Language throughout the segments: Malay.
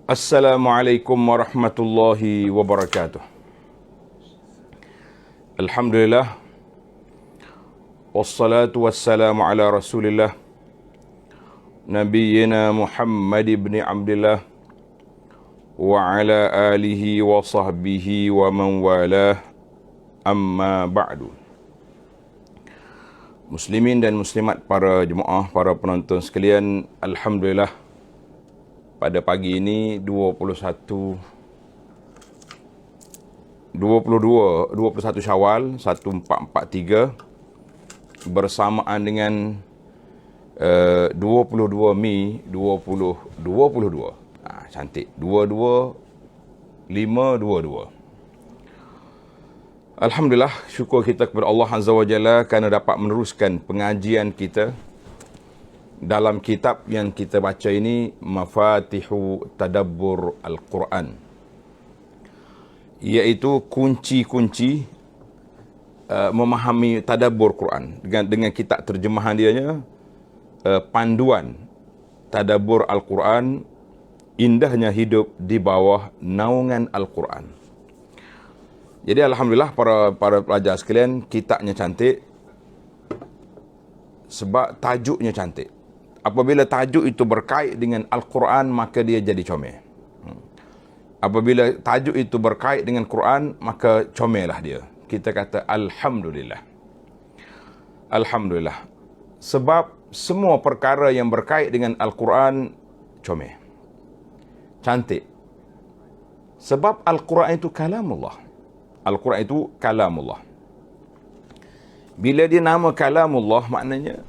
Assalamualaikum warahmatullahi wabarakatuh. Alhamdulillah. Wassalatu wassalamu ala rasulillah. Nabiyyina Muhammad ibn Abdillah. Wa ala alihi wa sahbihi wa man walah. Amma ba'du. Muslimin dan muslimat, para jemaah, para penonton sekalian, Alhamdulillah, pada pagi ini 21 Syawal 1443 bersamaan dengan 22 Mei 2022. Cantik, 22/5/22. Alhamdulillah, syukur kita kepada Allah Azza wa Jalla kerana dapat meneruskan pengajian kita dalam kitab yang kita baca ini, Mafatihu Tadabbur Al-Quran, iaitu kunci-kunci memahami tadabbur Quran. Dengan kitab terjemahan dianya, panduan tadabbur Al-Quran, indahnya hidup di bawah naungan Al-Quran. Jadi Alhamdulillah, para pelajar sekalian, kitabnya cantik sebab tajuknya cantik. Apabila tajuk itu berkait dengan Al-Quran, maka dia jadi comel. Apabila tajuk itu berkait dengan Quran, maka comellah dia. Kita kata Alhamdulillah. Alhamdulillah. Sebab semua perkara yang berkait dengan Al-Quran comel, cantik. Sebab Al-Quran itu kalamullah. Al-Quran itu kalamullah. Bila dia nama kalamullah, maknanya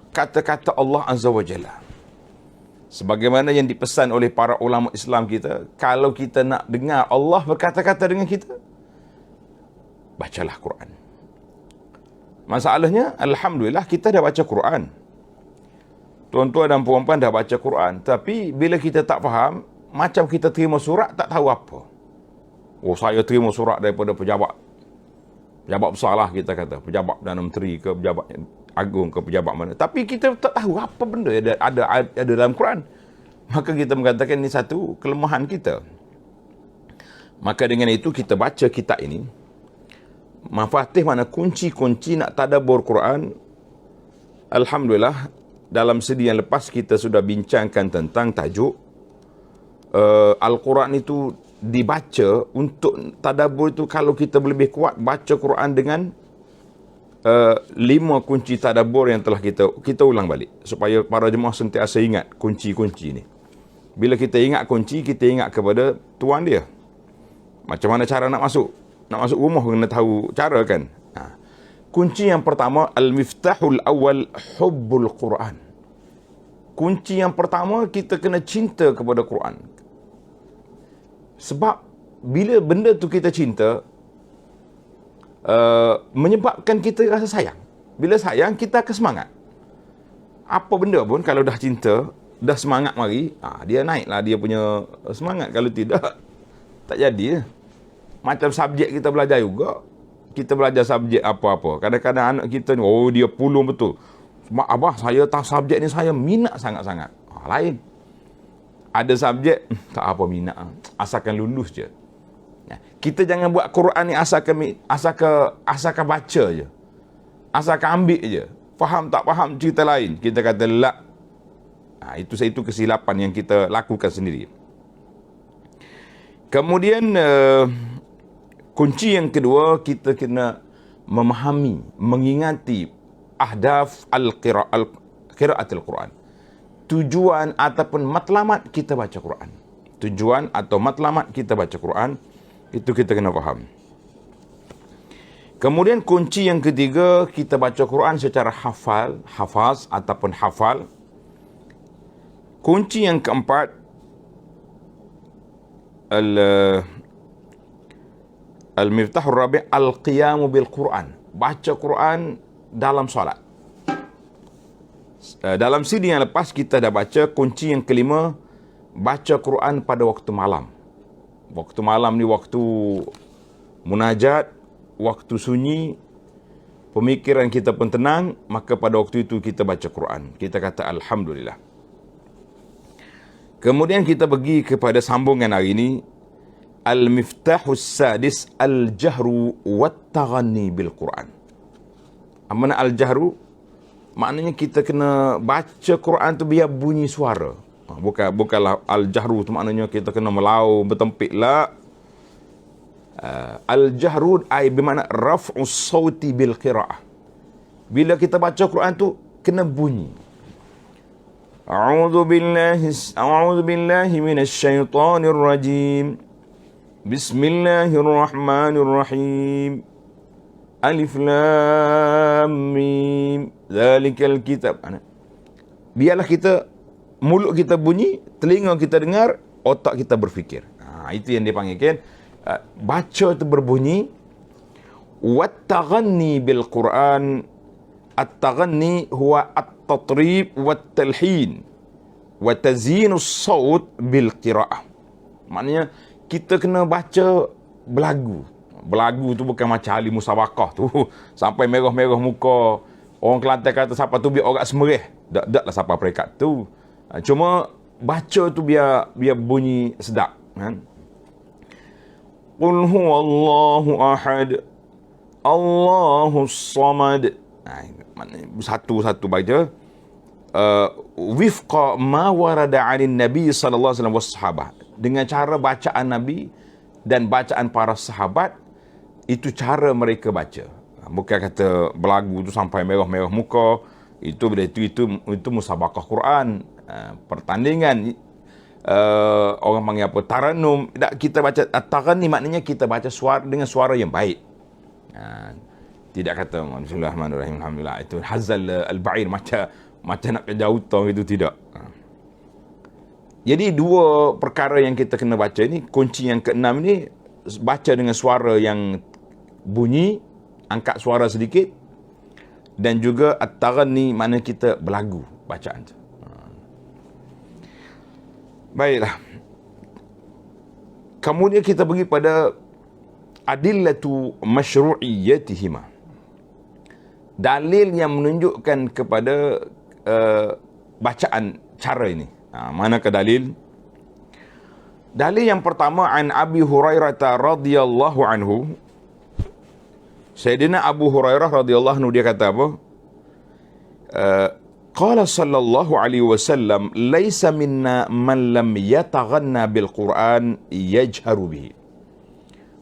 kata-kata Allah Azza wa Jalla. Sebagaimana yang dipesan oleh para ulama Islam kita, kalau kita nak dengar Allah berkata-kata dengan kita, bacalah Quran. Masalahnya, Alhamdulillah, kita dah baca Quran. Tuan-tuan dan puan-puan dah baca Quran. Tapi bila kita tak faham, macam kita terima surat tak tahu apa. Oh, saya terima surat daripada pejabat besar lah, kita kata. Pejabat Perdana Menteri ke, pejabat agung ke, pejabat mana. Tapi kita tak tahu apa benda ada dalam Quran. Maka kita mengatakan ini satu kelemahan kita. Maka dengan itu kita baca kitab ini. Mafatih mana kunci-kunci nak tadabbur Quran. Alhamdulillah, dalam sedi yang lepas kita sudah bincangkan tentang tajuk Al-Quran itu dibaca untuk tadabbur itu. Kalau kita lebih kuat baca Quran dengan 5 kunci tadabbur yang telah kita ulang balik, supaya para jemaah sentiasa ingat kunci-kunci ini. Bila kita ingat kunci, kita ingat kepada tuan dia. Macam mana cara nak masuk rumah, kena tahu cara kan. Kunci yang pertama, al-miftahul awal hubbul Quran. Kunci yang pertama, kita kena cinta kepada Quran. Sebab bila benda tu kita cinta, menyebabkan kita rasa sayang. Bila sayang, kita akan semangat. Apa benda pun, kalau dah cinta, dah semangat mari, dia naiklah dia punya semangat. Kalau tidak, tak jadi. Macam subjek kita belajar juga. Kita belajar subjek apa-apa. Kadang-kadang anak kita ni, oh dia pulung betul. Sebab abah, saya tahu subjek ni saya minat sangat-sangat. Lain. Ada subjek, tak apa minat. Asalkan lulus je. Kita jangan buat Quran ni asalkan baca je. Asalkan ambil je. Faham tak faham cerita lain. Kita kata la. Itu kesilapan yang kita lakukan sendiri. Kemudian kunci yang kedua, kita kena memahami, mengingati ahdaf qiraatul Quran. Tujuan ataupun matlamat kita baca Quran. Tujuan atau matlamat kita baca Quran, itu kita kena faham. Kemudian kunci yang ketiga, kita baca Quran secara hafaz ataupun hafal. Kunci yang keempat, al-miftahur rabi' al-qiyamu bil Quran. Baca Quran dalam solat. Dalam sidi yang lepas kita dah baca kunci yang kelima, baca Quran pada waktu malam. Waktu malam ni waktu munajat, waktu sunyi, pemikiran kita pun tenang, maka pada waktu itu kita baca Quran. Kita kata Alhamdulillah. Kemudian kita pergi kepada sambungan hari ini. Al-Miftahus Sadis Al-Jahru Wat-Taghanni Bil-Quran. Mana Al-Jahru? Maknanya kita kena baca Quran tu biar bunyi suara. Bukanlah Al-Jahru tu maknanya kita kena melau, bertempik lah. Al-Jahru ay bermakna raf'us sawti bil-qira'ah. Bila kita baca Quran tu kena bunyi. A'udzu billahi minasy syaithanir rajim. Bismillahirrahmanirrahim. Alif lam mim. Zalikal kitab. Biarlah kita, mulut kita bunyi, telinga kita dengar, otak kita berfikir. Itu yang dipanggilkan baca tu berbunyi. Wat-taghanni bil Quran. At-taghanni huwa at-tatrib wat-talhin wa tazyinus saut bil qiraah. Maknanya kita kena baca belagu. Belagu tu bukan macam ahli musabakah tu sampai merah-merah muka. Orang Kelantan kata siapa tu biar orang semerih. Tak lah siapa perekat tu. Cuma baca tu biar bunyi sedap, kan? Qul huwallahu ahad. Allahus samad. Satu-satu baca. Wifqa ma warada 'anil nabi sallallahu alaihi wasallam was sahabah. Dengan cara bacaan Nabi dan bacaan para sahabat, itu cara mereka baca. Bukan kata belagu tu sampai merah-merah muka. Itu musabakah Quran, pertandingan, orang panggil apa, taranum. Kita baca at-taghanni maknanya kita baca suara dengan suara yang baik. Tidak kata bismillahirrahmanirrahim alhamdulillah, itu hazal al-ba'ir macam nak kerja hutang, itu tidak. Jadi dua perkara yang kita kena baca ni, kunci yang keenam ni, baca dengan suara yang bunyi, angkat suara sedikit, dan juga at-taghanni makna kita berlagu bacaan tu. Baiklah. Kemudian kita pergi pada adillatu masyru'iyyatihima. Dalil yang menunjukkan kepada bacaan cara ini. Manakah dalil? Dalil yang pertama an Abi Hurairah radhiyallahu anhu. Sayyidina Abu Hurairah radhiyallahu anhu dia kata apa? Qala sallallahu alaihi wasallam laisa minna man lam yataghanna bil Quran yajharu bihi.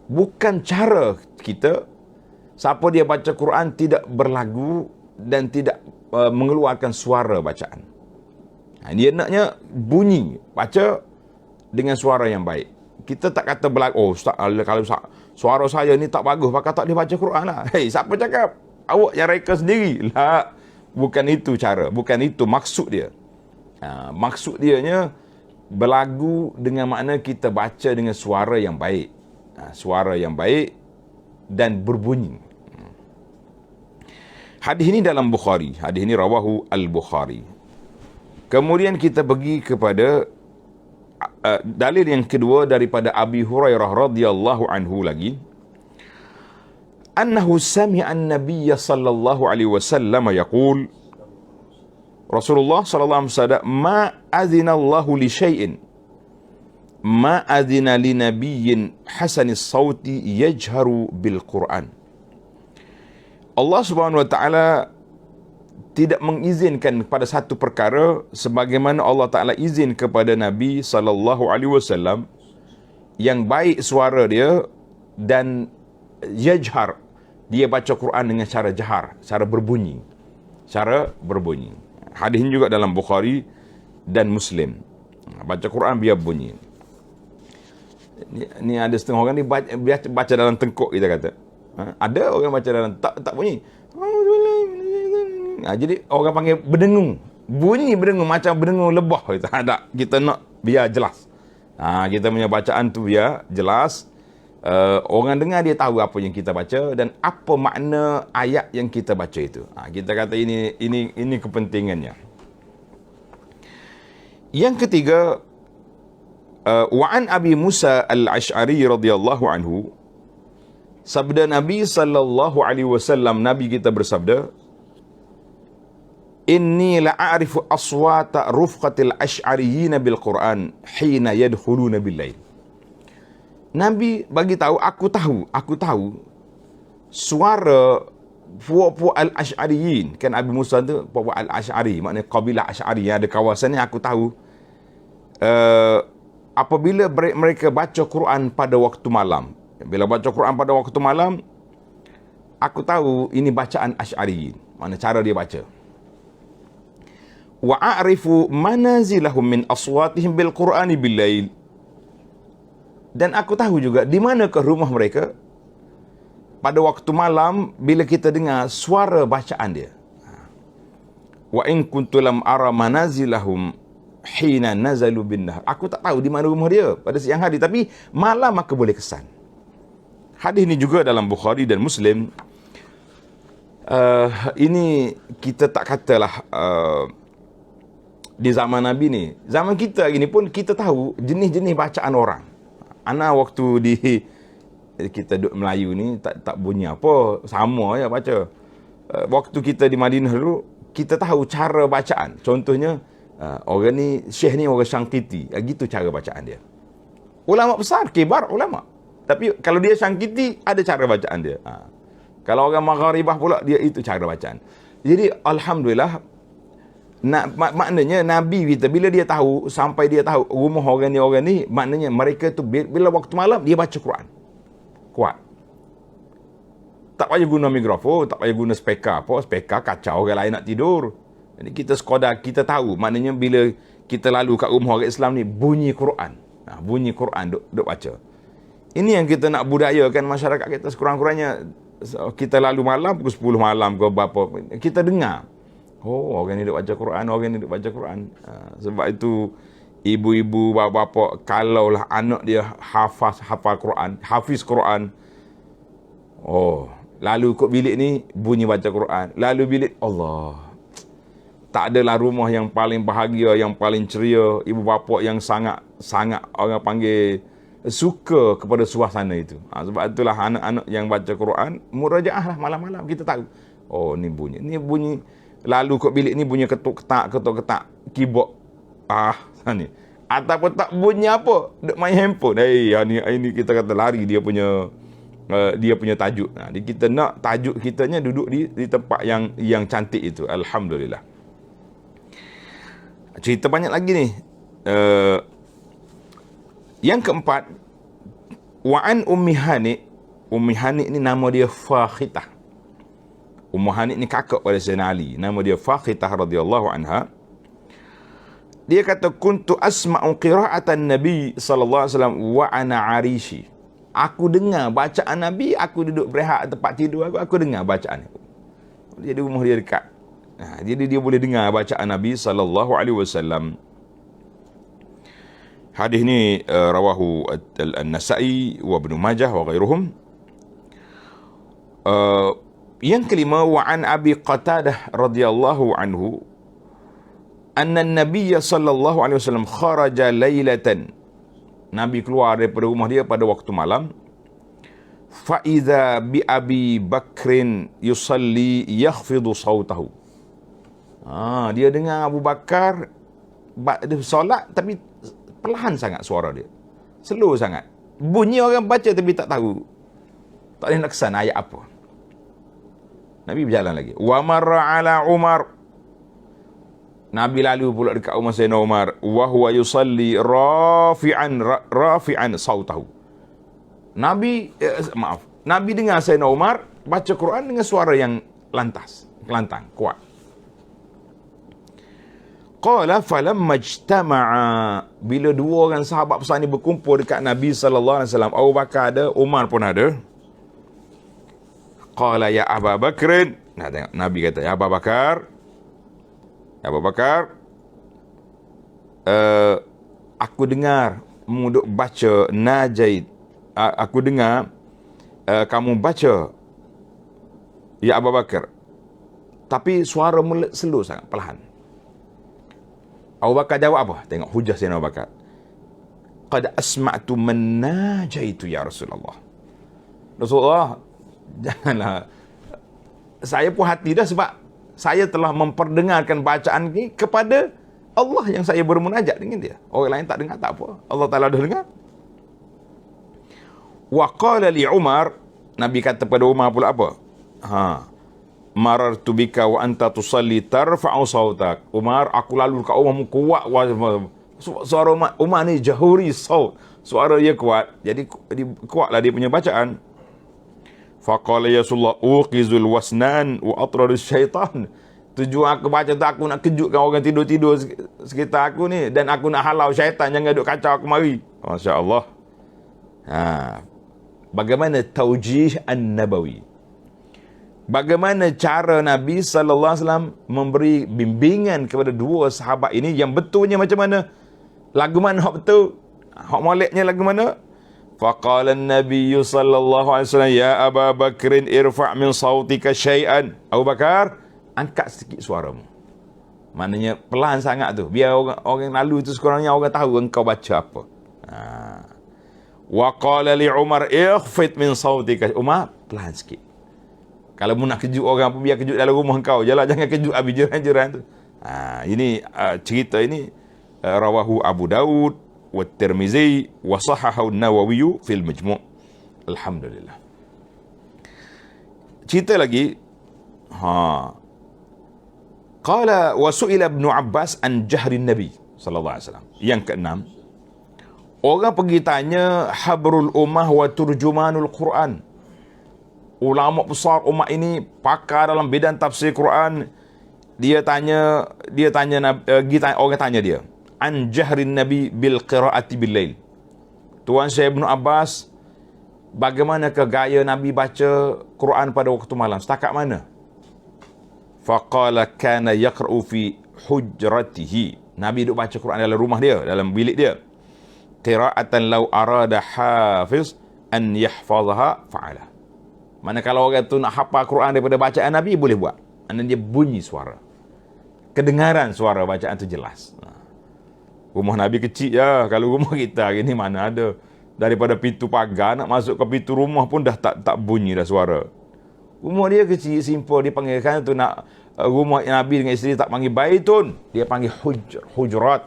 Bukan cara kita siapa dia baca Quran tidak berlagu dan tidak mengeluarkan suara bacaan. Dia naknya bunyi, baca dengan suara yang baik. Kita tak kata berlagu, oh Ustaz, kalau suara saya ni tak bagus, maka tak dia baca Quran lah. Hei, siapa cakap? Awak yang reka sendiri. Lah, bukan itu cara, bukan itu maksud dia. Maksud dia nya berlagu dengan makna kita baca dengan suara yang baik. Suara yang baik dan berbunyi. Hadis ini dalam Bukhari. Hadis ini rawahu Al-Bukhari. Kemudian kita pergi kepada dalil yang kedua daripada Abi Hurairah radhiyallahu anhu lagi. Annahu sami'a an-nabiy sallallahu alaihi wasallam yaqul, Rasulullah sallallahu alaihi wasallam ma azina Allahu li syai'in ma azina li nabiyyin hasanis sauti yajharu bil Quran. Allah Subhanahu wa taala tidak mengizinkan pada satu perkara sebagaimana Allah Taala izin kepada Nabi sallallahu alaihi wasallam yang baik suara dia dan yajhar, dia baca Quran dengan cara jahar, cara berbunyi. Hadis ini juga dalam Bukhari dan Muslim. Baca Quran biar bunyi. Ni ada setengah orang ni baca dalam tengkuk, kita kata. Ada orang baca dalam tak bunyi. Jadi orang panggil berdengung. Bunyi berdengung macam berdengung lebah. Tak, kita nak biar jelas. Kita punya bacaan tu biar jelas. Orang dengar dia tahu apa yang kita baca dan apa makna ayat yang kita baca itu. Kita kata ini kepentingannya. Yang ketiga, wa an Abi Musa Al-Asy'ari radhiyallahu anhu, sabda Nabi sallallahu alaihi wasallam, Nabi kita bersabda, Inni la'arifu aswata rufqatil asy'ariyyin bil Quran hina yadkhuluna bil lail. Nabi bagi tahu, aku tahu suara puak-puak al-Asy'ariyin. Kan Abi Musa tu puak-puak al-Asy'ari, maknanya kabilah Asy'ari yang ada kawasan ni. Aku tahu apabila mereka baca Quran pada waktu malam. Bila baca Quran pada waktu malam, aku tahu ini bacaan Asy'ariyin, mana cara dia baca. Wa a'rifu manazilahum min aswatihim bil Qur'ani bil lail. Dan aku tahu juga di manakah rumah mereka pada waktu malam bila kita dengar suara bacaan dia. Wa in kuntu lam ara manazilahum hina nazalu bin nahar. Aku tak tahu di mana rumah dia pada siang hari, tapi malam aku boleh kesan. Hadis ini juga dalam Bukhari dan Muslim. Ini kita tak katalah di zaman Nabi ni. Zaman kita hari ni pun kita tahu jenis-jenis bacaan orang. Ana waktu kita duduk Melayu ni tak bunyi apa, sama je baca. Waktu kita di Madinah dulu, kita tahu cara bacaan. Contohnya, orang ni, Syekh ni orang Syangkiti. Gitu cara bacaan dia. Ulama besar, kibar ulama. Tapi kalau dia Syangkiti, ada cara bacaan dia. Kalau orang Magharibah pula, dia itu cara bacaan. Jadi, Alhamdulillah, maknanya Nabi kita bila dia tahu, sampai dia tahu rumah orang ni, maknanya mereka tu bila waktu malam dia baca Quran kuat. Tak payah guna mikrofon, tak payah guna speaker kacau orang lain nak tidur. Jadi kita sekadar kita tahu, maknanya bila kita lalu kat rumah orang Islam ni bunyi Quran. Bunyi Quran duk baca. Ini yang kita nak budayakan masyarakat kita sekurang-kurangnya. Kita lalu malam pukul 10 malam ke berapa, kita dengar. Oh, orang ni duk baca Quran, orang ni duk baca Quran. Sebab itu ibu-ibu, bapa-bapa, kalaulah anak dia hafal Quran, hafiz Quran. Oh, lalu kot bilik ni bunyi baca Quran. Lalu bilik, Allah. Tak adalah rumah yang paling bahagia, yang paling ceria, ibu bapa yang sangat orang panggil suka kepada suasana itu. Sebab itulah anak-anak yang baca Quran, murajaah lah malam-malam, kita tahu. Oh, ni bunyi. Lalu kot bilik ni bunyi ketuk-ketak keyboard. Ni. Ataupun tak bunyi apa, duk main handphone. Ini kita kata lari dia punya tajuk. Kita nak tajuk kitanya duduk di tempat yang cantik itu. Alhamdulillah. Cerita banyak lagi ni. Yang keempat, wa'an Ummi Hani. Ummi Hani ni nama dia Fakhitah. Ummu Hani ni kakak pada Sayyidina Ali. Nama dia Fakhitah radhiyallahu anha. Dia kata, kuntu asma'u qira'atan Nabi sallallahu alaihi wasallam wa ana arishi. Aku dengar bacaan Nabi, aku duduk berehat tempat tidur aku dengar bacaan aku. Jadi rumah dia dekat. Jadi dia boleh dengar bacaan Nabi sallallahu alaihi wasallam. Hadis ni rawahu An-Nasa'i wa Ibnu Majah wa ghairuhum. Yang kelima, wa an Abi Qatadah radhiyallahu anhu anna an-nabiy sallallahu alaihi wasallam kharaja lailatan. Nabi keluar daripada rumah dia pada waktu malam. Fa idza bi Abi Bakrin yusalli yakhfidu sautahu. Dia dengar Abu Bakar dia solat tapi perlahan sangat suara dia. Slow sangat. Bunyi orang baca tapi tak tahu. Tak boleh nak kesan ayat apa. Nabi berjalan lagi. Wa marra ala Umar. Nabi lalu pula dekat rumah Sayyidina Umar. Wa huwa yusalli rafi'an sautahu. Nabi dengar Sayyidina Umar baca Quran dengan suara yang lantang, kuat. Qala falamma ijtama'a, bila dua orang sahabat besar ni berkumpul dekat Nabi sallallahu alaihi wasallam, Abu Bakar ada, Umar pun ada. Qala ya Abu Bakr. Tengok Nabi kata, ya Abu Bakar, aku dengar kamu duk baca Najaid. Aku dengar kamu baca, ya Abu Bakar, tapi suara slow sangat, perlahan. Abu Bakar jawab apa? Tengok hujah Sayyidina Abu Bakar. Qad asma'tu man najaitu ya Rasulullah. Rasulullah, janganlah. Saya pun hati dah sebab saya telah memperdengarkan bacaan ini kepada Allah yang saya bermunajat dengan dia. Orang lain tak dengar, tak apa. Allah Ta'ala dah dengar. Wa qala li Umar, Nabi kata pada Umar pula apa? Marartu bika wa anta tusalli tarfa'u sautak. Umar, aku lalu kat Umar kuat. Suara Umar ni jahuri saut. Suara dia kuat. Jadi kuatlah dia punya bacaan. Faqala ya Rasulullah uqizul wasnan wa atrarus syaitan. Tujuan aku baca tu aku nak kejutkan orang tidur-tidur sekitar aku ni, dan aku nak halau syaitan jangan duk kacau aku mari. Masya-Allah. Bagaimana taujih an-nabawi? Bagaimana cara Nabi sallallahu alaihi wasallam memberi bimbingan kepada dua sahabat ini yang betulnya macam mana? Lagu mana hak betul? Hak moleknya lagu mana? Faqala an-nabiy sallallahu alaihi wasallam ya Abu Bakrin irfa' min sautika syai'an. Abu Bakar, angkat sedikit suaramu. Maknanya pelan sangat tu. Biar orang lalu tu sekurangnya orang tahu engkau baca apa. Wa qala li Umar ikhfid min sautika. Umar, pelan sikit. Kalau mu nak kejut orang pun biar kejut dalam rumah kau. Jangan kejut habis jiran-jiran tu. Ini cerita ini rawahu Abu Daud wa Tirmizi wa sahahahu an-Nawawi fil Majmu'. Alhamdulillah. Cerita lagi. Qala wa su'ila Ibnu Abbas an jahrin Nabi sallallahu alaihi wasallam. Yang keenam, orang pergi tanya habrul ummah wa turjumanul Quran. Ulama besar umat ini pakar dalam bidang tafsir Quran. Orang tanya dia an jahrin Nabi bil qiraati bil lail. Tuan Syekh Ibnu Abbas, bagaimana ke gaya Nabi baca Quran pada waktu malam? Setakat mana? Faqala kana yaqra'u fi hujratihi. Nabi duduk baca Quran dalam rumah dia, dalam bilik dia. Qira'atan law arada hafiz an yahfazaha fa'ala. Mana kalau orang tu nak hafal Quran daripada bacaan Nabi, boleh buat. Kerana dia bunyi suara. Kedengaran suara bacaan tu jelas. Rumah Nabi kecil je. Kalau rumah kita hari ni mana ada. Daripada pintu pagar nak masuk ke pintu rumah pun dah tak bunyi dah suara. Rumah dia kecil, simple. Dia panggilkan tu nak rumah Nabi dengan isteri tak panggil baitun. Dia panggil hujurat.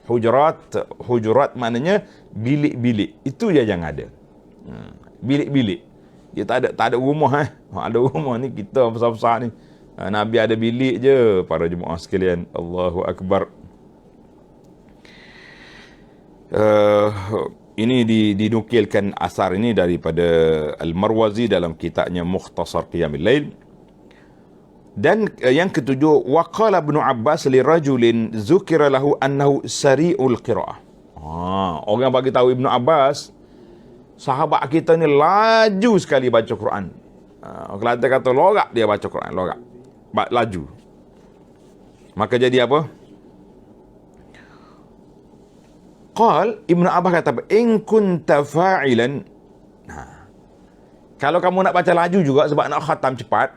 Hujurat maknanya bilik-bilik. Itu je yang ada. Bilik-bilik. Dia tak ada rumah. Ada rumah ni kita besar-besar ni. Nabi ada bilik je. Para jemaah sekalian. Allahu Akbar. Ini dinukilkan asar ini daripada Al-Marwazi dalam kitabnya Mukhtasar Qiyamil Lail. Dan yang ketujuh, waqala Ibnu Abbas li rajulin zukira lahu annahu sari'ul qira'ah. Orang bagi tahu Ibnu Abbas, sahabat kita ni laju sekali baca Quran. Kalau kita kata lorak, dia baca Quran, lorak. Laju. Maka jadi apa? Qal, Ibnu Abbas kata apa? In kunta fa'ilan. Kalau kamu nak baca laju juga sebab nak khatam cepat,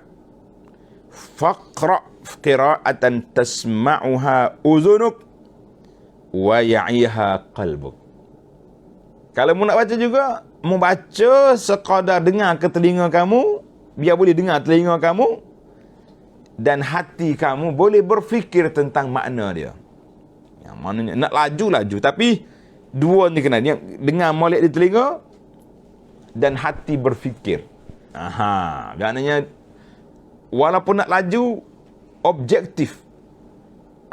faqra' qira'atan tasma'uha uzunuk wa ya'iha qalbuk. Kalau mu nak baca juga, mu baca sekadar dengar ke telinga kamu, biar boleh dengar telinga kamu, dan hati kamu boleh berfikir tentang makna dia. Yang maknanya nak laju, tapi dua ni kena, yang dengar molek di telinga dan hati berfikir. Maknanya walaupun nak laju, objektif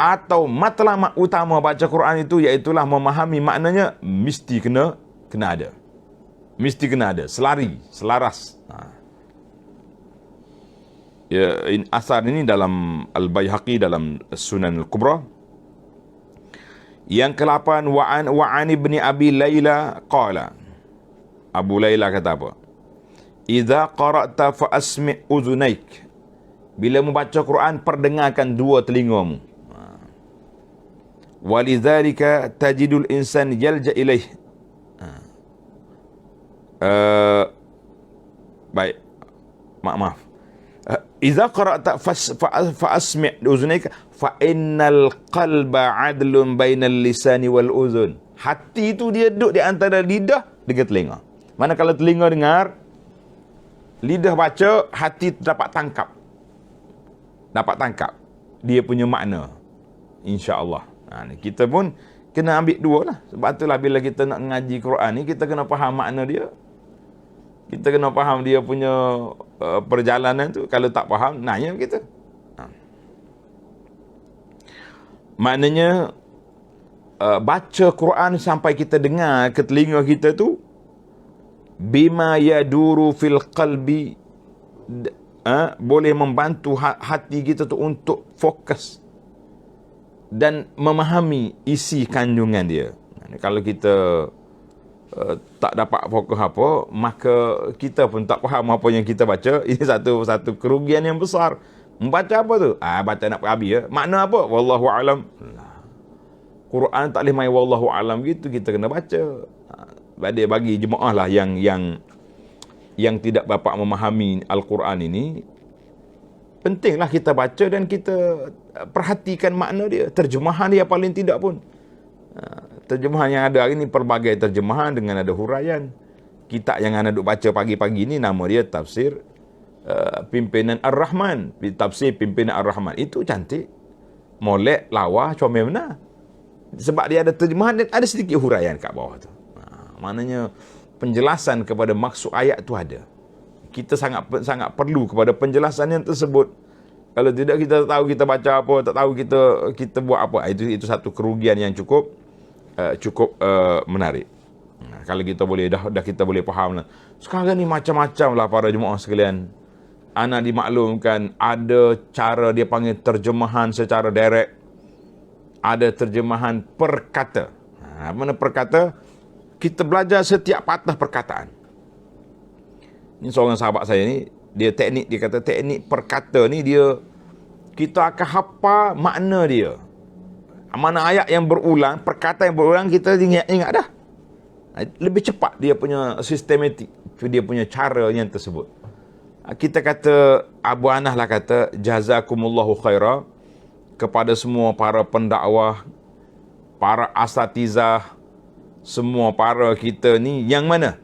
atau matlamat utama baca Quran itu iaitulah memahami maknanya, mesti kena ada. Mesti kena ada, selaras. Ya, asar ini dalam Al-Baihaqi dalam Sunan Al-Kubra. Yang ke-8, wa'an ibni Abi Layla qala. Abu Layla kata apa? Idza qara'ta fa asmi' uzunaik. Bila membaca Quran, perdengarkan dua telingamu. Walidzalika tajidul insan yalja ilaih. Baik. Maaf. Idza qara'ta fa asmi' uzunaik fa innal qalba 'adlun bainal lisani wal uzun. Hati itu dia duduk di antara lidah dengan telinga. Mana kalau telinga dengar, lidah baca, hati dapat tangkap. dapat tangkap dia punya makna, insya-Allah. Kita pun kena ambil dua lah. Sebab itulah bila kita nak ngaji Quran ni, kita kena faham makna dia. Kita kena faham dia punya perjalanan tu. Kalau tak faham, nanya kita. Maknanya baca Quran sampai kita dengar ke telinga kita tu, bima yaduru fil qalbi, boleh membantu hati kita tu untuk fokus dan memahami isi kandungan dia. Kalau kita tak dapat fokus apa, maka kita pun tak faham apa yang kita baca. Ini satu kerugian yang besar. Membaca apa tu? Baca nak habis ya. Makna apa? Wallahu alam. Quran tak boleh main wallahu alam gitu, kita kena baca. Bagi jemaah lah yang tidak dapat memahami Al-Quran ini, pentinglah kita baca dan kita perhatikan makna dia, terjemahan dia paling tidak pun. Terjemahan yang ada hari ini, pelbagai terjemahan dengan ada huraian. Kitab yang anda duk baca pagi-pagi ni nama dia tafsir Pimpinan Ar-Rahman, tafsir Pimpinan Ar-Rahman. Itu cantik, molek, lawa, comel benar. Sebab dia ada terjemahan dan ada sedikit huraian kat bawah tu. Maknanya penjelasan kepada maksud ayat tu ada. Kita sangat perlu kepada penjelasan yang tersebut. Kalau tidak, kita tahu kita baca apa, tak tahu kita buat apa. Itu satu kerugian yang cukup menarik. Kalau kita boleh dah kita boleh faham lah. Sekarang ni macam-macam lah para jemaah sekalian. Ana dimaklumkan ada cara dia panggil terjemahan secara direct. Ada terjemahan per kata. Mana per kata? Kita belajar setiap patah perkataan. Ini seorang sahabat saya ni, dia kata teknik perkata ni kita akan hafal makna dia. Mana ayat yang berulang, perkataan yang berulang, kita ingat dah. Lebih cepat dia punya sistematik, dia punya cara yang tersebut. Kita kata, Abu Anah lah kata, jazakumullahu khairah kepada semua para pendakwah, para asatizah, semua para kita ni yang mana?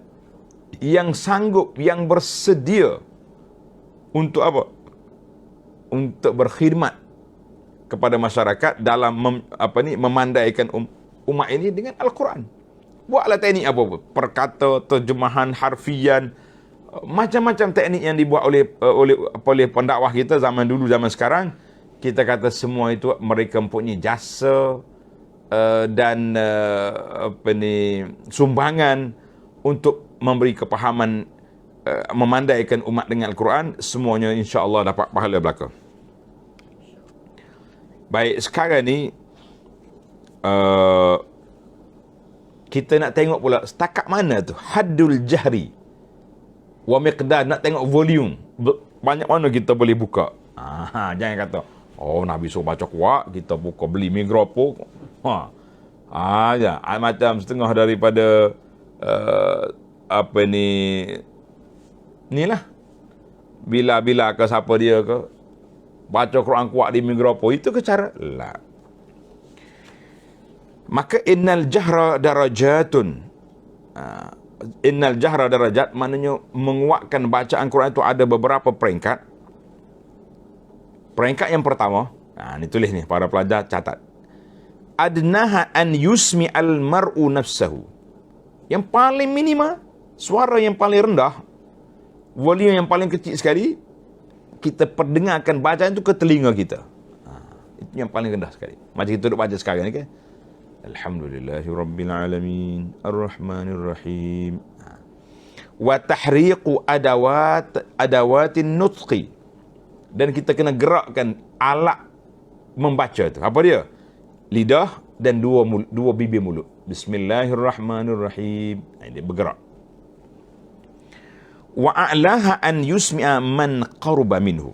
Yang sanggup, yang bersedia untuk apa? Untuk berkhidmat kepada masyarakat dalam memandaikan umat ini dengan Al-Quran. Buatlah teknik apa? Perkata, terjemahan, harfian, macam-macam teknik yang dibuat oleh pendakwah kita zaman dulu, zaman sekarang. Kita kata semua itu mereka mempunyai jasa dan sumbangan untuk memberi kepahaman, memandaikan umat dengan Al-Quran. Semuanya insya-Allah dapat pahala belaka. Baik, sekarang ni kita nak tengok pula setakat mana tu haddul jahri wa miqdar, nak tengok volume. Banyak mana kita boleh buka. Jangan kata Nabi suruh baca kuat, kita buka beli mikrofon. Macam setengah daripada inilah bila ke siapa dia ke baca Quran kuat di mikrofon, itu ke cara lah. Maka innal jahra darajatun. Innal jahra darajat maknanya menguatkan bacaan Quran itu ada beberapa peringkat. Peringkat yang pertama, ni tulis ni para pelajar catat. Adnaha an yusmi al mar'u nafsahu. Yang paling minima, suara yang paling rendah, volume yang paling kecil sekali, kita perdengarkan bacaan itu ke telinga kita. Itu yang paling rendah sekali. Macam kita duduk baca sekarang ni kan. Alhamdulillahirabbil alamin, arrahmanirrahim. Wa tahriqu adawatin nutqi. Dan kita kena gerakkan alat membaca tu. Apa dia? Lidah dan dua bibir mulut. Bismillahirrahmanirrahim. Dia bergerak. Wa a'laha an yusmi'a man qaruba minhu.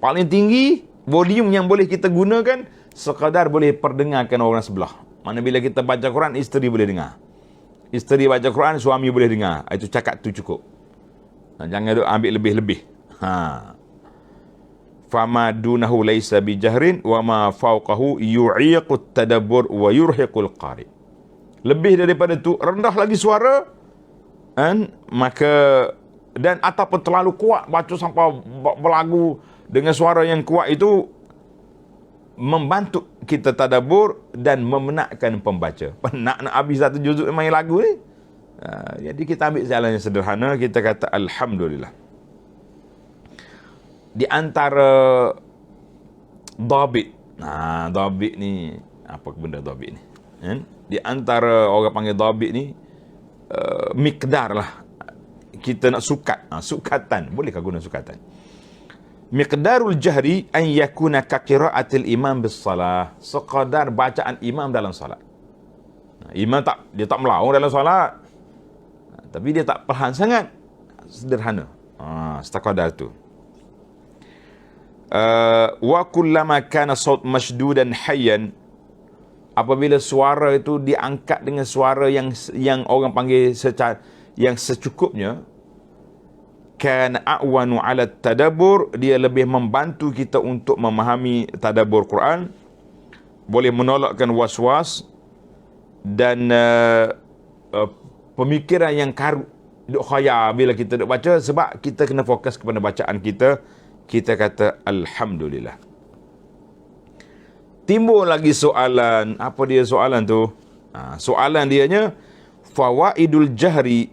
Paling tinggi volume yang boleh kita gunakan sekadar boleh perdengarkan orang sebelah. Mana bila kita baca Quran, isteri boleh dengar. Isteri baca Quran, suami boleh dengar. Itu cakap tu cukup. Jangan ambil lebih-lebih. Fama dunahu laisa bijahrin wa ma fawqahu yu'iqut tadabbur wa yurhiqul qari. Lebih daripada tu, rendah lagi suara, maka dan ataupun terlalu kuat baca sampai berlagu Dengan suara yang kuat itu membantu kita tadabbur dan memenatkan pembaca. Penat nak habis satu juzuk main lagu ni. Jadi kita ambil jalan yang sederhana, kita kata alhamdulillah. Di antara dhabit. Dhabit ni apa benda dhabit ni? Di antara orang panggil dhabit ni miqdar lah. Kita nak sukat, sukatan. Bolehkah guna sukatan? Miqdarul jahri an yakuna ka qiraatil imam bis salah. Sekadar bacaan imam dalam solat. Imam dia tak melaung dalam solat. Tapi dia tak perlahan sangat. Sederhana. Sekadar tu. Wa kullama kana saut mashdudan hayyan, apabila suara itu diangkat dengan suara yang orang panggil secara yang secukupnya, kana a'wanu 'ala tadabbur, dia lebih membantu kita untuk memahami tadabbur Quran, boleh menolakkan was-was dan pemikiran yang karut duk khayal bila kita duk baca, sebab kita kena fokus kepada bacaan kita. Kita kata alhamdulillah. Timbul lagi soalan. Apa dia soalan tu? Soalan dianya, fawaidul jahri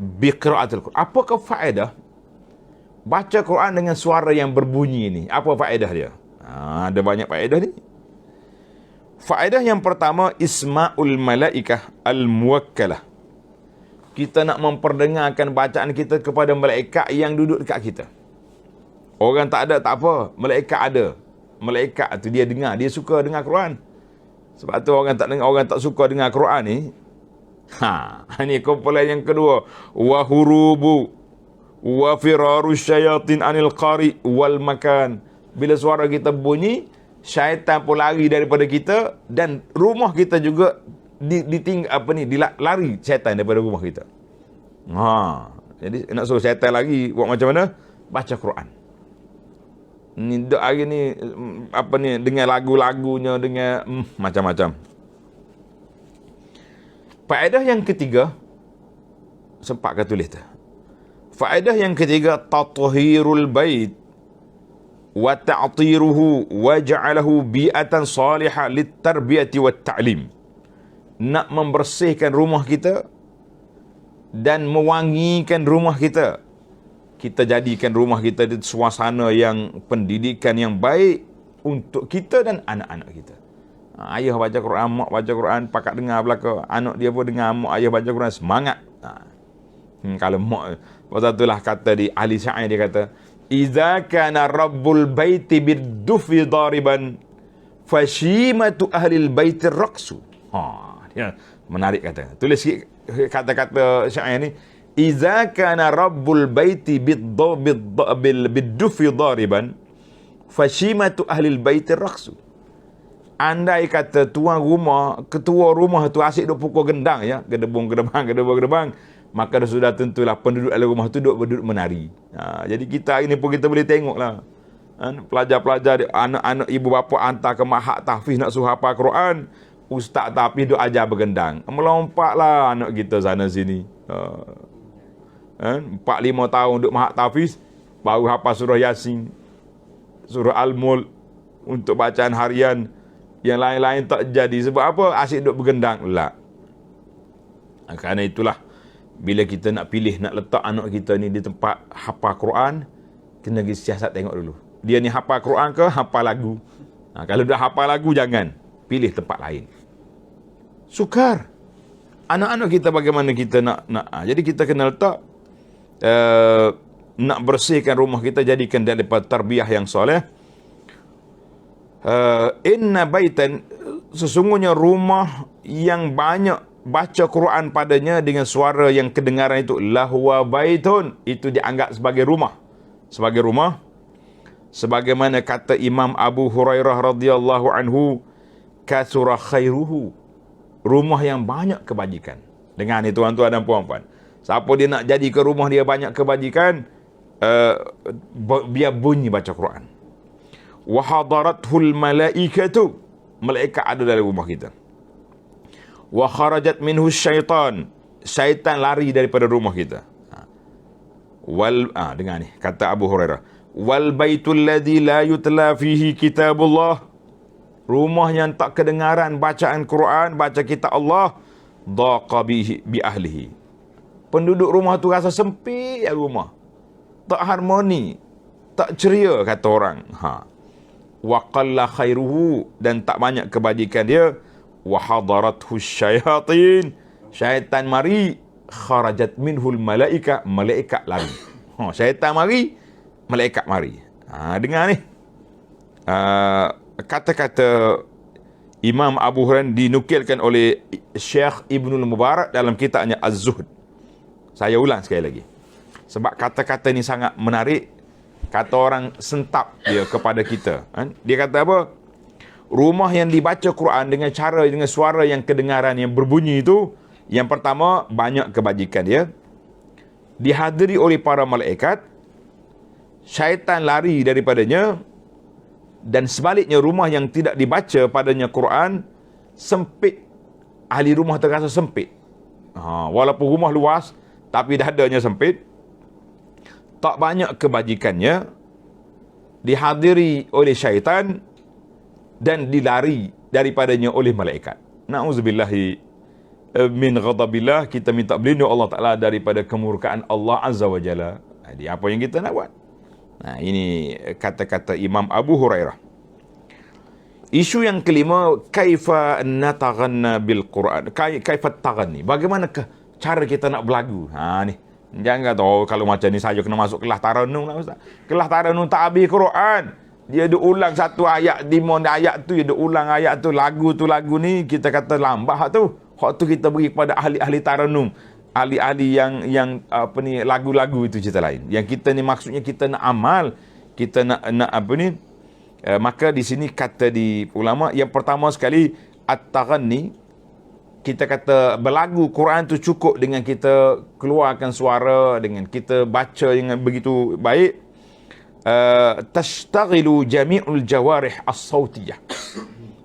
biqiraatil Quran. Apakah faedah baca Quran dengan suara yang berbunyi ni? Apa faedah dia? Ada banyak faedah ni. Faedah yang pertama, isma'ul malaikah al-muwakkalah. Kita nak memperdengarkan bacaan kita kepada malaikat yang duduk dekat kita. Orang tak ada, tak apa. Malaikat ada. Malaikat tu dia dengar. Dia suka dengar Quran. Sebab tu orang tak suka dengar Quran ni. Ini kumpulan yang kedua. Wa hurubu wa firaru syayatin anil qari wal makan. Bila suara kita bunyi, syaitan pun lari daripada kita, dan rumah kita juga lari syaitan daripada rumah kita. Jadi nak suruh syaitan lagi, buat macam mana? Baca Quran. Ni dok hari ni dengan lagu-lagunya, dengan macam-macam. Faedah yang ketiga, sempat ke tulis tu. Faedah yang ketiga, tathhirul bait wa ta'tiruhu wa ja'alahu bi'atan salihah lit-tarbiyati wat-ta'lim. Nak membersihkan rumah kita dan mewangikan rumah kita. Kita jadikan rumah kita di suasana yang pendidikan yang baik untuk kita dan anak-anak kita. Ayah baca Quran, mak baca Quran, pakat dengar belaka. Anak dia pun dengar mak ayah baca Quran, semangat. Kalau mak, pasal itulah kata di Ali Sya'ir, dia kata, "Iza kana rabbul baiti bid-dufi dariban, fashimatu ahlil baiti raqsu." Dia menarik kata. Tulis sikit kata-kata syair ni. Iza kana rabbul baiti bid-dufi dariban, fashimatu ahlil baiti raqsu. Andai kata ketua rumah tu asyik duk pukul gendang, ya, gedebung-gedebang, maka sudah tentulah penduduk dalam rumah tu duk menari. Jadi kita hari ni pun kita boleh tengoklah. Pelajar-pelajar, anak-anak ibu bapa hantar ke mahad tahfiz nak suruh hafal Quran, ustaz tahfiz duk ajar bergendang. Melompatlah anak kita sana sini. 4-5 tahun duk mahad tahfiz, baru hafal surah Yasin, surah Al-Mulk untuk bacaan harian. Yang lain-lain tak jadi. Sebab apa? Asyik duk bergendang. Kerana itulah, bila kita nak pilih, nak letak anak kita ni di tempat hafal Quran, kena pergi siasat tengok dulu. Dia ni hafal Quran ke hafal lagu? Kalau dah hafal lagu, jangan. Pilih tempat lain. Sukar. Anak-anak kita bagaimana kita nak. Jadi kita kena letak, nak bersihkan rumah kita, jadikan daripada tarbiyah yang soleh. Inna baitan, sesungguhnya rumah yang banyak baca Quran padanya dengan suara yang kedengaran itu, lahwa baitun, itu dianggap sebagai rumah. Sebagai rumah. Sebagaimana kata Imam Abu Hurairah radhiyallahu anhu, kasura khairuhu, rumah yang banyak kebajikan. Dengar ni tuan-tuan dan puan-puan. Siapa dia nak jadi ke rumah dia banyak kebajikan, biar bunyi baca Quran. Wa hadarathul malaikatu, malaikat ada dalam rumah kita. Wa kharajat minhu syaitan, syaitan lari daripada rumah kita. Dengar ni kata Abu Hurairah, Wal baitul ladzi la yutla fihi kitabullah. Rumah yang tak kedengaran bacaan Quran, baca kitab Allah, daqa bihi bi ahlihi. Penduduk rumah tu rasa sempit rumah. Tak harmoni, tak ceria kata orang. Wa qalla khairuhu, dan tak banyak kebajikan dia. Wa hadarathu syayatin. Syaitan mari, kharajat minhul malaika, malaikat lari. Syaitan mari, malaikat mari. Dengar ni. Kata-kata Imam Abu Hurairah dinukilkan oleh Syekh Ibnul Mubarak dalam kitabnya Az-Zuhd. Saya ulang sekali lagi, sebab kata-kata ni sangat menarik. Kata orang sentap dia kepada kita. Dia kata apa? Rumah yang dibaca Quran dengan cara, dengan suara yang kedengaran, yang berbunyi itu, yang pertama, banyak kebajikan dia. Dihadiri oleh para malaikat. Syaitan lari daripadanya. Dan sebaliknya, rumah yang tidak dibaca padanya Quran, sempit. Ahli rumah terasa sempit. Walaupun rumah luas, tapi dadanya sempit. Tak banyak kebajikannya. Dihadiri oleh syaitan. Dan dilari daripadanya oleh malaikat. Na'udzubillahi min ghadabillah. Kita minta berlindung Allah Ta'ala daripada kemurkaan Allah Azza wa Jalla. Jadi apa yang kita nak buat? Ini kata-kata Imam Abu Hurairah. Isu yang kelima, kaifa nataghanna bil Quran. Kaifa taghanni. Bagaimanakah cara kita nak berlagu? Ni. Jangan kata, kalau macam ni saya kena masuk kelas taranum lah Ustaz. Kelas taranum tak habis Quran. Dia ada ulang satu ayat, ayat tu dia ada ulang ayat tu, lagu ni kita kata lambat tu. Hak tu kita beri kepada ahli-ahli taranum. Ahli-ahli yang apa ni, lagu-lagu itu cerita lain. Yang kita ni maksudnya kita nak amal, kita nak apa ni? Maka di sini kata di ulama, yang pertama sekali at-taghanni, kita kata berlagu Quran tu cukup dengan kita keluarkan suara, dengan kita baca dengan begitu baik. Tashtaghilu jami'ul jawarih as-sautiyah.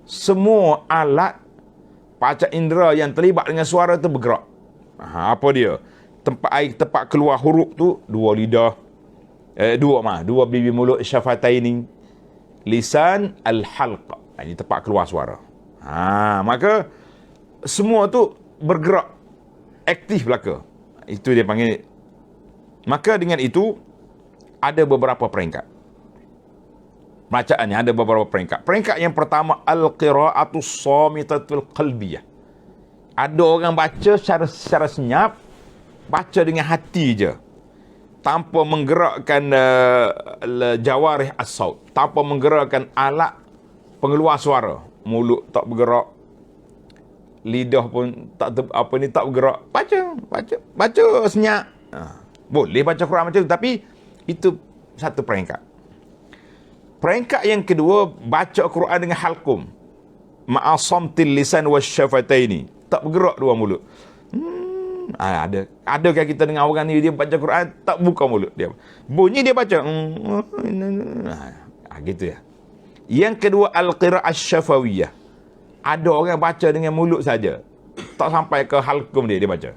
Semua alat panca indera yang terlibat dengan suara tu bergerak. Apa dia? Tempat keluar huruf tu, dua lidah, dua bibir mulut, syafataini, lisan, al-halqa. Ini tempat keluar suara. Maka semua tu bergerak, aktif belaka. Itu dia panggil. Maka dengan itu ada beberapa peringkat. Bacaannya ada beberapa peringkat. Peringkat yang pertama, al-qira'atus samitatul qalbiyah. Ada orang baca secara senyap, baca dengan hati je, tanpa menggerakkan jawarih as-saut, tanpa menggerakkan alat pengeluar suara. Mulut tak bergerak, lidah pun tak bergerak. Baca senyap. Boleh baca Quran macam tu, tapi itu satu peringkat. Peringkat yang kedua, baca Quran dengan halqum, ma'asamtil lisan wasyafataini. Tak bergerak dua mulut. Adakah kita dengan orang ni, dia baca Quran tak buka mulut dia, bunyi dia baca gitu ya. Yang kedua, al-qira'ah syafawiyah. Ada orang baca dengan mulut saja, tak sampai ke halqum dia baca.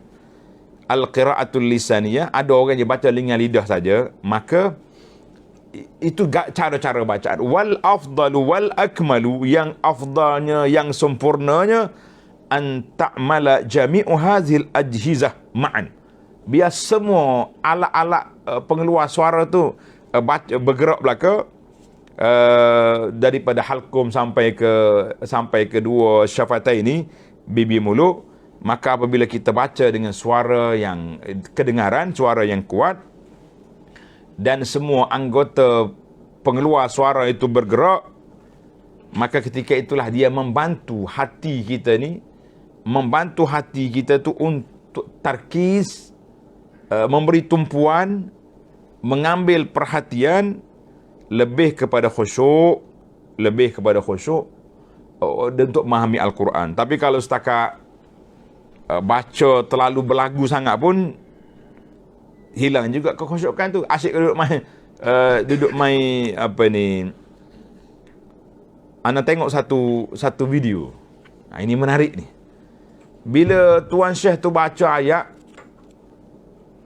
Al-qira'atul lisaniyah, ada orang yang baca dengan lidah saja. Maka itu cara-cara bacaan. Wal afdalu wal akmalu, yang afdalnya, yang sempurnanya, an ta'mala jami'u hazil ajhizah ma'an. Biar semua alat-alat pengeluar suara tu bergerak belaka, daripada halqum sampai ke dua syafatai ini, bibir mulut. Maka apabila kita baca dengan suara yang kedengaran, suara yang kuat, dan semua anggota pengeluar suara itu bergerak, maka ketika itulah dia membantu hati kita ni, membantu hati kita tu untuk tarkis, memberi tumpuan, mengambil perhatian lebih kepada khusyuk, dan untuk memahami Al-Quran. Tapi kalau setakat baca terlalu berlagu sangat pun, hilang juga kekhusyukan tu. Asyik duduk main apa ni. Ana tengok satu video. Ini menarik ni. Bila Tuan Syekh tu baca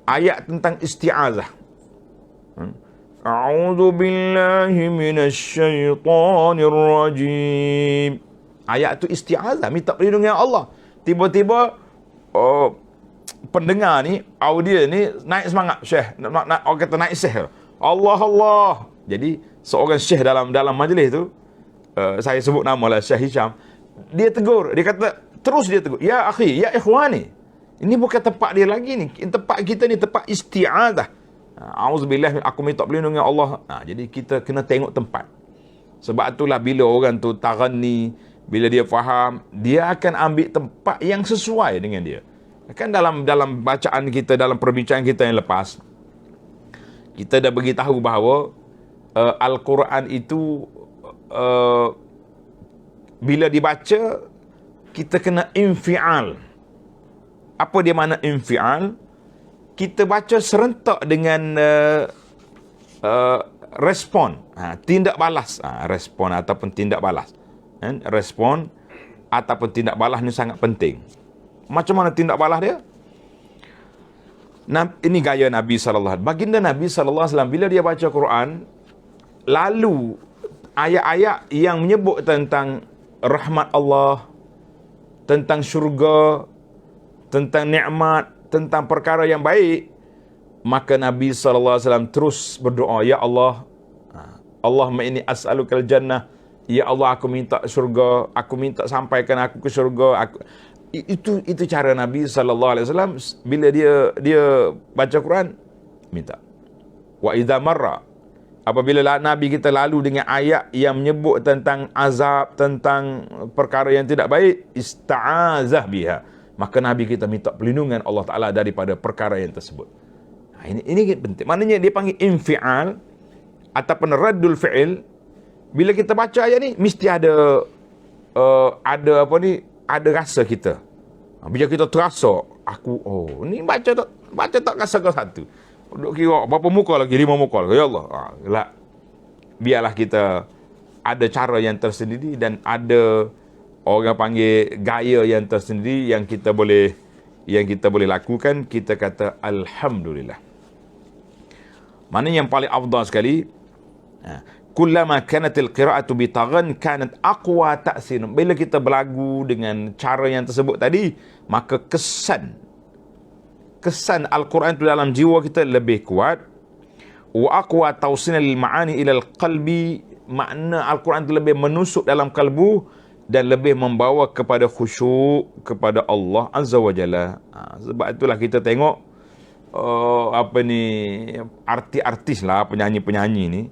ayat tentang isti'azah. A'udzu billahi minasyaitonir rajim. Ayat tu isti'azah, minta perlindungan Allah. Tiba-tiba pendengar ni, audio ni naik semangat, Syekh. Orang kata naik Syekh. Allah Allah. Jadi seorang Syekh dalam majlis tu, saya sebut nama lah, Syekh Hisham. Dia tegur, dia kata, terus dia tegur, ya akhi, ya ikhwani. Ini bukan tempat dia lagi ni. Tempat kita ni tempat isti'azah. Auzubillah, aku minta perlindungan Allah. Jadi kita kena tengok tempat. Sebab itulah bila orang tu taranni, bila dia faham, dia akan ambil tempat yang sesuai dengan dia. Kan dalam bacaan kita, dalam perbincangan kita yang lepas, kita dah beritahu bahawa Al-Quran itu bila dibaca, kita kena infial. Apa dia makna infial? Kita baca serentak dengan respon, tindak balas. Respon ataupun tindak balas. Respon ataupun tindak balas ni sangat penting. Macam mana tindak balas dia? Ini gaya Nabi SAW. Baginda Nabi SAW, bila dia baca Quran, lalu ayat-ayat yang menyebut tentang rahmat Allah, tentang syurga, tentang nikmat, tentang perkara yang baik, maka Nabi SAW terus berdoa, ya Allah, Allahumma inni as'alukal jannah, ya Allah, aku minta syurga, aku minta sampaikan aku ke syurga. Itu cara Nabi SAW bila dia baca Quran, minta. Wa idza marra, apabila Nabi kita lalu dengan ayat yang menyebut tentang azab, tentang perkara yang tidak baik, ista'azah biha, maka Nabi kita minta perlindungan Allah Ta'ala daripada perkara yang tersebut. Ini penting. Maknanya dia panggil infial ataupun raddul fi'il. Bila kita baca ayat ni, mesti ada ada rasa kita. Bila kita terasa, ni baca tak rasa kau satu. Duk kira berapa muka lagi? 5 muka lagi. Ya Allah. Biarlah kita ada cara yang tersendiri dan ada orang panggil gaya yang tersendiri yang kita boleh lakukan. Kita kata alhamdulillah. Mana yang paling afdal sekali, kullama kanatil qira'atu bitaghan kanat aqwa ta'sir. Bila kita berlagu dengan cara yang tersebut tadi, maka kesan Al-Quran itu dalam jiwa kita lebih kuat. Wa aqwa tawsina lil ma'ani ila al-qalbi, makna Al-Quran itu lebih menusuk dalam kalbu dan lebih membawa kepada khusyuk kepada Allah Azza wa Jalla. Sebab itulah kita tengok artis lah, penyanyi-penyanyi ni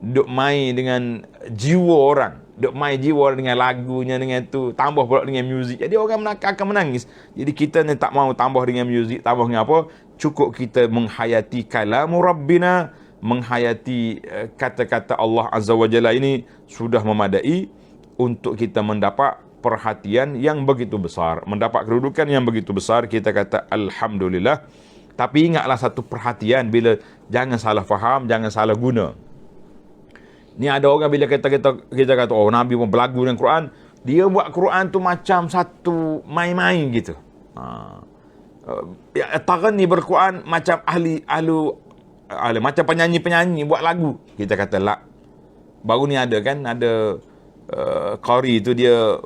duk main dengan jiwa orang, dengan lagunya, dengan tu, tambah pula dengan muzik. Jadi orang akan menangis. Jadi kita ni tak mau tambah dengan muzik, tambah dengan apa, cukup kita menghayati kalamu Rabbina, menghayati kata-kata Allah Azza wa Jalla, ini sudah memadai untuk kita mendapat perhatian yang begitu besar, mendapat kedudukan yang begitu besar. Kita kata alhamdulillah. Tapi ingatlah satu perhatian, bila jangan salah faham, jangan salah guna. Ni ada orang bila kita kata, oh Nabi pun berlagu dengan Quran, dia buat Quran tu macam satu main-main gitu. Taran ni berquran macam ahli macam penyanyi-penyanyi buat lagu. Kita kata lah. Baru ni ada qari tu dia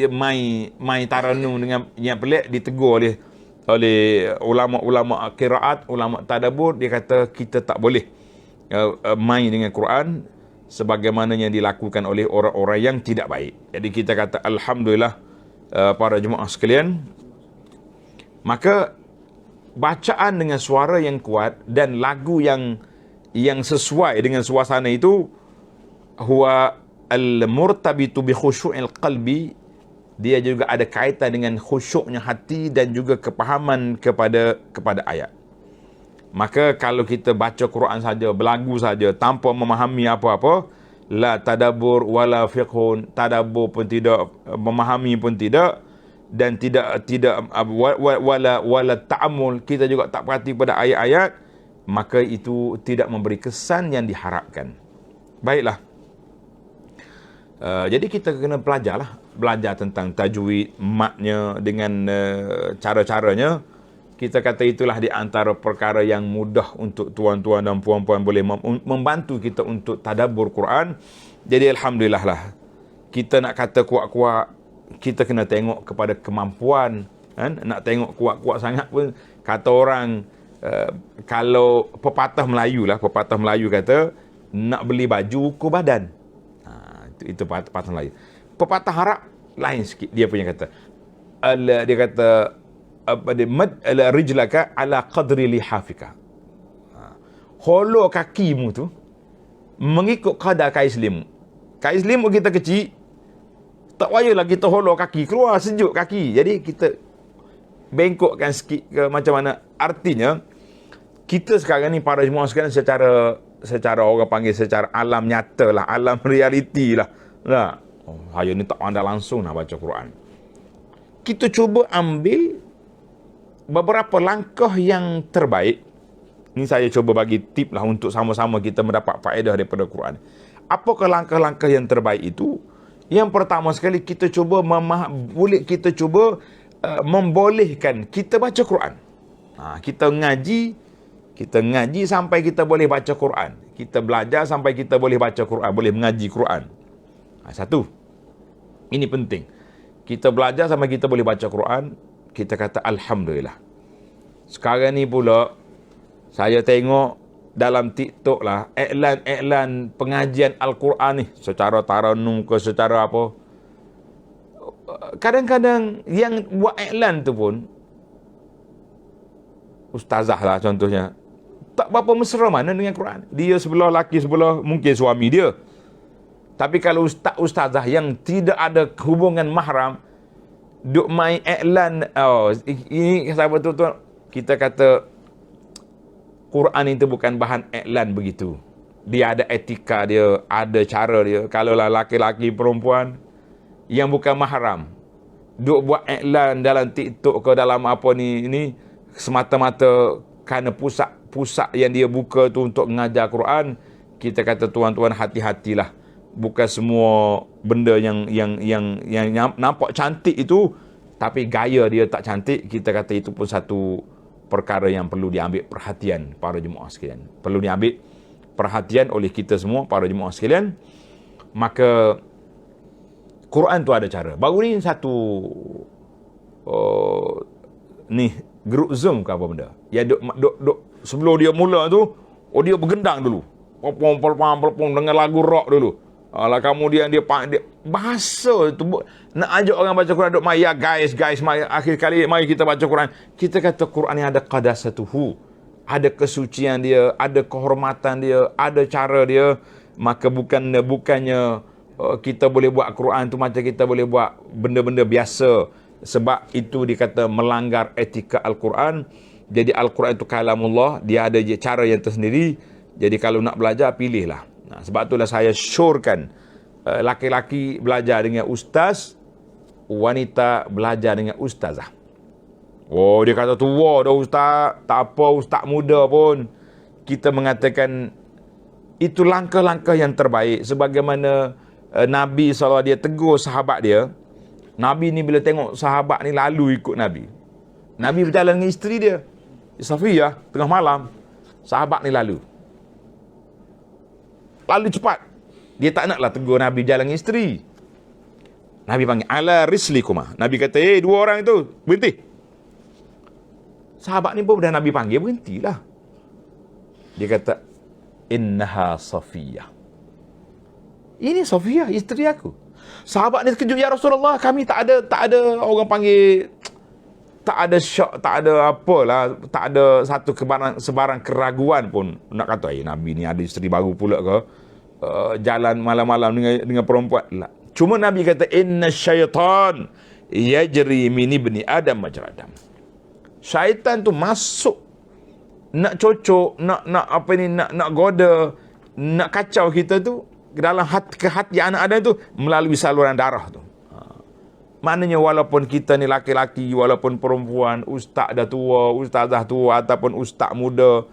main taranum dengan yang pelik, ditegur oleh ulama-ulama qiraat, ulama tadabbur. Dia kata kita tak boleh main dengan Quran sebagaimana yang dilakukan oleh orang-orang yang tidak baik. Jadi kita kata alhamdulillah, para jemaah sekalian, maka bacaan dengan suara yang kuat dan lagu yang sesuai dengan suasana itu, huwa al-murtabitu bi khusyu'il qalbi, dia juga ada kaitan dengan khusyuknya hati dan juga kepahaman kepada ayat. Maka kalau kita baca Quran saja, berlagu saja tanpa memahami apa-apa, la tadabbur wala fiqhun, tadabbur pun tidak, memahami pun tidak, dan tidak wala ta'ammul, kita juga tak perhati pada ayat-ayat, maka itu tidak memberi kesan yang diharapkan. Baiklah. Jadi kita kena belajar tentang tajwid, matnya dengan cara-caranya, kita kata itulah di antara perkara yang mudah untuk tuan-tuan dan puan-puan boleh membantu kita untuk tadabbur Quran. Jadi alhamdulillah lah. Kita nak kata kuat-kuat, kita kena tengok kepada kemampuan, kan? Nak tengok kuat-kuat sangat pun, kata orang, kalau pepatah Melayu kata, nak beli baju ukur badan. Itu pepatah Melayu. Pepatah Arab lain sikit, dia punya kata. Dia kata, mad rijlaka ala qadri lihafika. Holok kakimu tu mengikut kadar kais limu. Kais limu kita kecil, tak payahlah kita holok kaki, keluar sejuk kaki. Jadi kita bengkokkan sikit ke macam mana. Artinya kita sekarang ni, para jemaah sekalian, secara orang panggil secara alam nyata lah, alam realiti lah. Saya ni tak pandai langsung nak baca Quran. Kita cuba ambil beberapa langkah yang terbaik. Ini saya cuba bagi tip lah untuk sama-sama kita mendapat faedah daripada Quran. Apakah langkah-langkah yang terbaik itu? Yang pertama sekali, kita cuba membolehkan kita baca Quran. Kita ngaji sampai kita boleh baca Quran. Kita belajar sampai kita boleh baca Quran, boleh mengaji Quran. Satu. Ini penting. Kita belajar sampai kita boleh baca Quran, kita kata alhamdulillah. Sekarang ni pula saya tengok dalam TikTok lah, iklan pengajian Al-Quran ni, secara taranum ke secara apa. Kadang-kadang yang buat iklan tu pun ustazah lah contohnya, tak berapa mesra mana dengan Quran. Dia sebelah, laki sebelah, mungkin suami dia. Tapi kalau ustazah yang tidak ada hubungan mahram duk main iklan, ini sahabat tuan-tuan, kita kata Quran itu bukan bahan iklan begitu. Dia ada etika dia, ada cara dia. Kalaulah laki-laki perempuan yang bukan mahram duk buat iklan dalam TikTok ke dalam apa ni semata-mata kerana pusat yang dia buka tu untuk mengajar Quran, kita kata tuan-tuan hati-hatilah. Bukan semua benda yang nampak cantik itu, tapi gaya dia tak cantik. Kita kata itu pun satu perkara yang perlu diambil perhatian para jemaah sekalian. Perlu diambil perhatian oleh kita semua para jemaah sekalian. Maka Quran tu ada cara. Baru ni satu grup Zoom ke apa benda. Ya duk sebelum dia mula tu, dia bergendang dulu. Pelpong dengan lagu rock dulu. Kemudian dia bahasa tu nak ajak orang baca Quran, duk mai, ya guys, mari akhir kali mari kita baca Quran. Kita kata Quran ni ada qadasatuhu, ada kesucian dia, ada kehormatan dia, ada cara dia. Maka bukannya kita boleh buat Quran tu macam kita boleh buat benda-benda biasa, sebab itu dikata melanggar etika Al-Quran. Jadi Al-Quran itu kalamullah, dia ada cara yang tersendiri. Jadi kalau nak belajar, pilihlah. Sebab itulah saya syorkan laki-laki belajar dengan ustaz, wanita belajar dengan ustazah. Dia kata tua dah ustaz. Tak apa, ustaz muda pun. Kita mengatakan itu langkah-langkah yang terbaik. Sebagaimana Nabi SAW, dia tegur sahabat dia. Nabi ni bila tengok sahabat ni lalu ikut Nabi berjalan dengan isteri dia, Safiyah, tengah malam, sahabat ni lalu cepat. Dia tak naklah tegur Nabi jalan dengan isteri. Nabi panggil, ala rislikumah. Nabi kata, dua orang itu berhenti. Sahabat ni pun dah Nabi panggil, berhentilah. Dia kata, innaha Safiyah. Ini Safiyah, isteri aku. Sahabat ni terkejut, ya Rasulullah, kami tak ada orang panggil, tak ada syok, tak ada apalah, tak ada satu sebarang keraguan pun. Nak kata, Nabi ni ada isteri baru pula ke? Jalan malam-malam dengan perempuan. Cuma Nabi kata, inna syaitan yajri min ibni Adam majra dam. Syaitan tu masuk, nak cocok, nak goda, nak kacau kita tu dalam ke hati anak Adam tu melalui saluran darah tu. Maknanya walaupun kita ni laki-laki, walaupun perempuan, ustaz dah tua, ustazah tua, ataupun ustaz muda,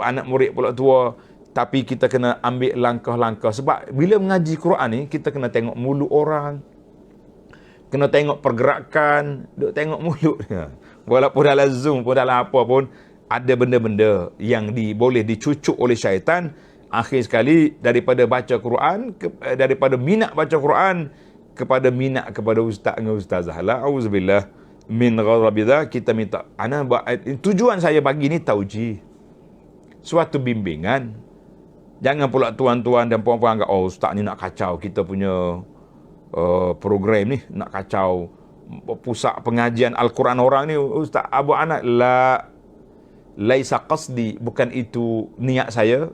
anak murid pula tua, tapi kita kena ambil langkah-langkah. Sebab bila mengaji Quran ni, kita kena tengok mulut orang, kena tengok pergerakan, tengok mulut. Walaupun dalam Zoom pun, dalam apa pun, ada benda-benda yang boleh dicucuk oleh syaitan. Akhir sekali, daripada baca Quran, daripada minat baca Quran, kepada minat kepada ustaz dengan ustazah. La'auzubillah min ghadabillah. Kita minta, tujuan saya bagi ni tauji, suatu bimbingan. Jangan pula tuan-tuan dan puan-puan anggap, oh ustaz ni nak kacau kita punya program ni, nak kacau pusat pengajian Al-Quran orang ni, Ustaz Abu Anas. Laisa qasdi, bukan itu niat saya,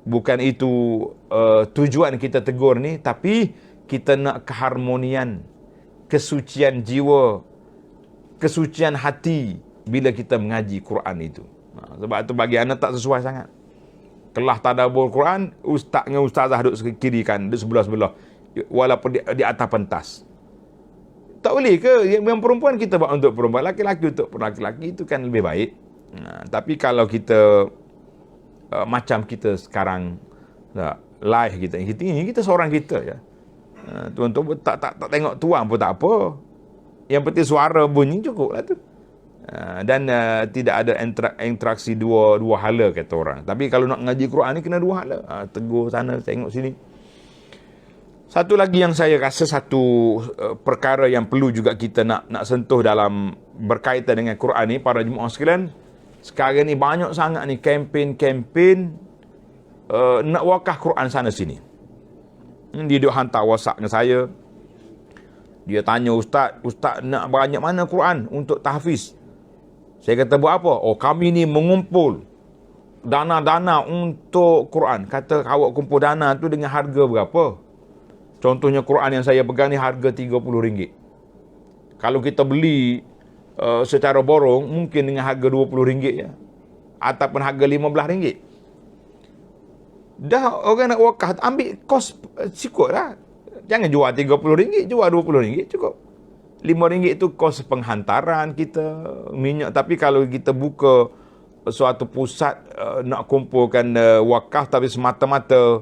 bukan itu tujuan kita tegur ni, tapi kita nak keharmonian, kesucian jiwa, kesucian hati bila kita mengaji Quran itu. Sebab tu bagi anak tak sesuai sangat. Kelas tadabbur Quran, ustaz dengan ustazah duduk kiri kan, duduk sebelah-sebelah, walaupun di atas pentas. Tak boleh ke? Yang perempuan kita buat untuk perempuan, laki-laki untuk laki-laki, itu kan lebih baik. Tapi kalau kita macam kita sekarang live kita seorang kita ya. Tuan-tuan tak tengok tuan pun tak apa. Yang penting suara bunyi cukup lah tu. Dan tidak ada interaksi dua hala kata orang. Tapi kalau nak ngaji Quran ni kena dua hala. Tegur sana, tengok sini. Satu lagi yang saya rasa satu perkara yang perlu juga kita nak sentuh dalam berkaitan dengan Quran ni, para jemaah sekalian, sekarang ni banyak sangat ni kempen nak wakaf Quran sana sini. Dia duk hantar WhatsApp dengan saya. Dia tanya, ustaz nak banyak mana Quran untuk tahfiz? Saya kata buat apa? Oh, kami ni mengumpul dana-dana untuk Quran. Kata awak kumpul dana tu dengan harga berapa? Contohnya Quran yang saya pegang ni harga RM30. Kalau kita beli secara borong, mungkin dengan harga RM20 ya. Ataupun harga RM15. Dah orang nak wakaf, ambil kos cukup lah. Jangan jual RM30, jual RM20 cukup. RM5 itu kos penghantaran kita, minyak. Tapi kalau kita buka suatu pusat nak kumpulkan wakaf, tapi semata-mata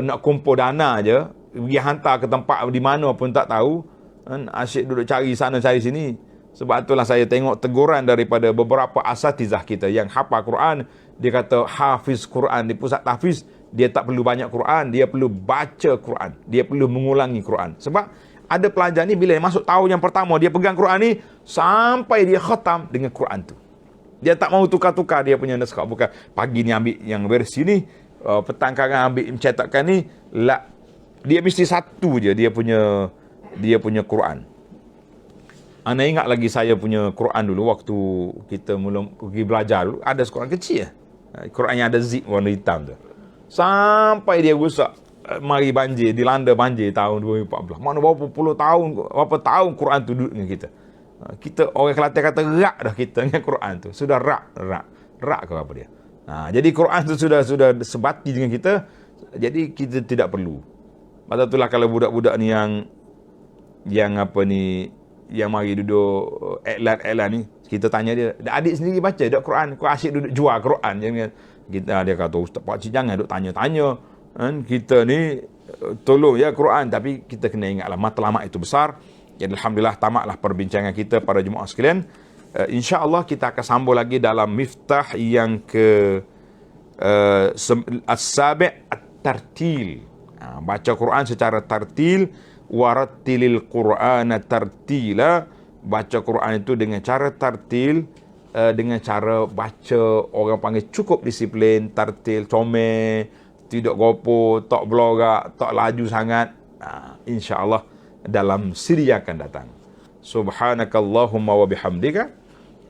nak kumpul dana je, pergi hantar ke tempat di mana pun tak tahu, kan? Asyik duduk cari sana cari sini. Sebab itulah saya tengok teguran daripada beberapa asatizah kita yang hafal Quran. Dia kata hafiz Quran di pusat tahfiz, dia tak perlu banyak Quran, dia perlu baca Quran, dia perlu mengulangi Quran. Sebab ada pelajar ni bila masuk tahun yang pertama, dia pegang Quran ni sampai dia khatam dengan Quran tu. Dia tak mau tukar-tukar dia punya naskah. Bukan pagi ni ambil yang versi ni, petang kadang ambil cetakan ni, dia mesti satu je dia punya Quran. Ana ingat lagi saya punya Quran dulu waktu kita mula pergi belajar dulu, ada Quran kecil Quran yang ada zip warna hitam tu. Sampai dia rusak, mari banjir, dilanda banjir tahun 2014. Mana berapa tahun Quran tu duduk dengan kita. Kita orang Kelantan kata rak dah kita dengan Quran tu. Sudah rak ke apa dia. Jadi Quran tu sudah sebati dengan kita. Jadi kita tidak perlu. Pasal itulah kalau budak-budak ni yang apa ni, yang mari duduk iklan ni, kita tanya dia, adik sendiri baca dak Quran, kau asyik duduk jual Quran. Dia kata, ustaz pakcik jangan duk tanya-tanya. Kan? Kita ni tolong ya Quran, tapi kita kena ingatlah matlamat itu besar. Jadi alhamdulillah tamatlah perbincangan kita para jemaah sekalian. InsyaAllah kita akan sambung lagi dalam miftah yang ke as-sabi' at-tartil. Baca Quran secara tartil, warattilil Qur'ana tartila. Baca Quran itu dengan cara tartil, dengan cara baca orang panggil cukup disiplin, tartil, comel, tidak gopo, tak belorak, tak laju sangat. InsyaAllah dalam siri akan datang. Subhanakallahumma wa bihamdika,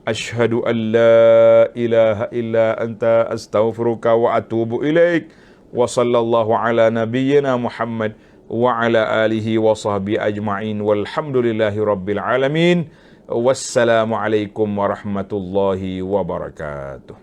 asyhadu an la ilaha illa anta, astaghfiruka wa atubu ilaik. Wa sallallahu ala nabiyyina Muhammad wa ala alihi wa sahbihi ajma'in, walhamdulillahi rabbil alamin. Wassalamu alaikum warahmatullahi wabarakatuh.